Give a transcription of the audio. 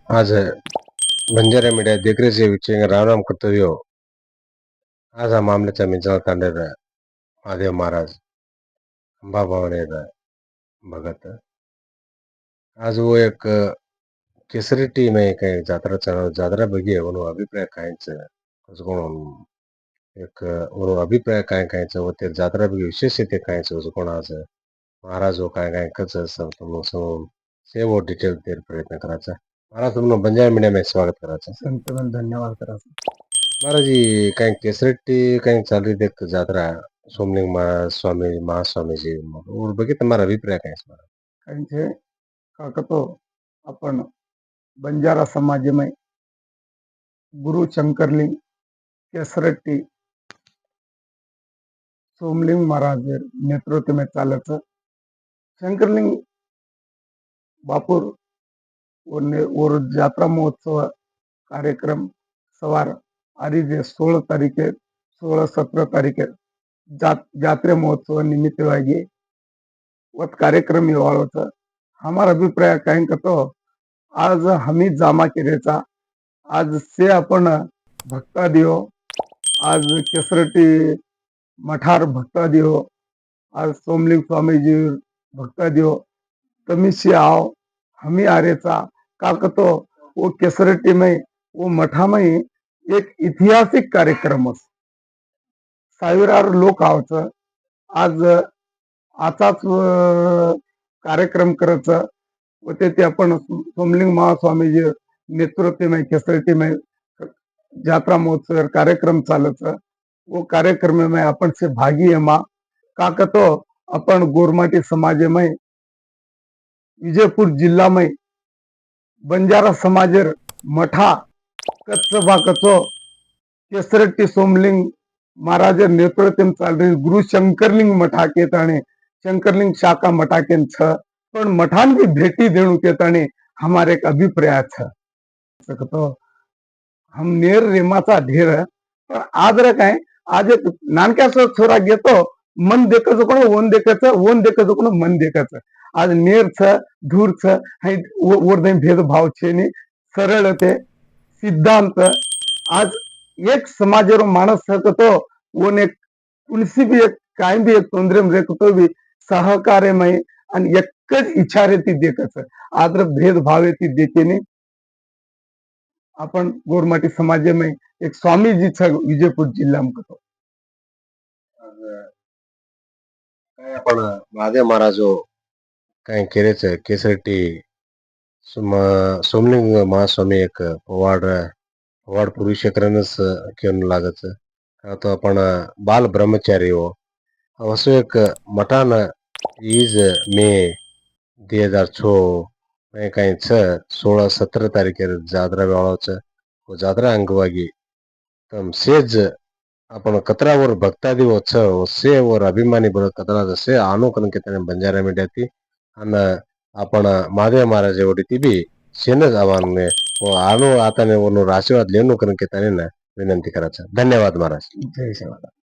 आज बंजारा मीडिया देखरेखी विषय रामराम कर्तव्य आज हा मामल्याचा मिंचाळ तांडेर महादेव महाराज अंबाभवानी भगत आज वो एक केसरी टीम है कहीं जात्रा बघी उन्होंने अभिप्राय कायच एक उन्होंने अभिप्राय कायच वो ते जात्रा बघी विशेष ते कायच उसकोण आज महाराज वो काय कच से वो डिटेल देर प्रयत्न करायचा महाराज तुमनं बंजारा मीडिया में स्वागत करायचा संतमन धन्यवाद करायचा महाराज जी काही केसरटी काही चाल रही देख जात्रा सोमलिंग स्वामी महास्वामी जी और बघित तुम्हारा अभिप्राय काय है काहींचे काकतो आपण बंजारा समाजमय गुरु शंकरलिंग केसरट्टी सोमलिंग महाराज नेतृत्व में चालच शंकरलिंग बापुर और यात्रा महोत्सव कार्यक्रम सवार आज 16 तारीखे 16-17 तारीखे जात्रे महोत्सव निमित्त वागी वत कार्यक्रम वाळवचा हमारा अभिप्राय काय करतो आज हमी जामा केरेचा आज से आपण भक्ता दियो आज केसरटी मठार भक्ता दियो आज सोमलिंग स्वामीजी भक्ता दियो तमिशी आओ हमी आरेचा का कतो वो केसरटी में वो मठा में एक ऐतिहासिक कार्यक्रम साविरार लोक आवचं आज आताच कार्यक्रम करायचं व ते आपण सोमलिंग महास्वामीजी नेतृत्व में केसरटी में यात्रा महोत्सव कार्यक्रम चालच वो कार्यक्रम में अपन से भागी है माँ का कतो अपन गोरमाटी समाज में विजयपुर जिल्हा में बंजारा समाजेर मठा कच्च बाकचो केसरट्टी सोमलिंग महाराज नेतृत्व चाल रही गुरु शंकरलिंग मठा केताने शंकरलिंग शाखा मठा के पण मठान की भेटी देणु केताने हमारे एक अभिप्राय तो हम नेर रेमाचा ढेर पण आज रे काय आज एक नानक्याचा छोरा घेतो मन देखायचं कोण ओन देखायचं कोण मन देखायचं आज नेरच धूरच वर भेदभाव छे ने सरळ ते सिद्धांत आज एक समाजेर माणस सकतो ओन एक कुणसी भी एक काय भी एक तोंदरे में रेखतो भी सहकार्यमय आणि एकच इच्छा रे ती देखच आदर भेदभाव ती देतेने आपण गोरमाटी समाजमय एक स्वामीजीचा विजयपूर जिल्हा करतो काय आपण महादेव महाराज काय केरेच केसरटी सोमलिंग महास्वामी एक पवाड पुरुषकरणच घेऊन लागच का तो आपण बाल ब्रह्मचारी हो असो एक मठान ईज मे 2006 काही 16-17 तारीखेर जात्रा वेळाच जात्रा अंगವಾಗಿ तम सेज आपण कतरावर भक्ता दिवो से वर अभिमानी बरो कतरा से आनो कन के तने बंजारा मीडिया थी अन आपण महादेव महाराज ओडी बी शेनज आवान में वो आनो आता ने वो आशीर्वाद लेनो कन के तने विनंती करायचं धन्यवाद महाराज जय शिवाय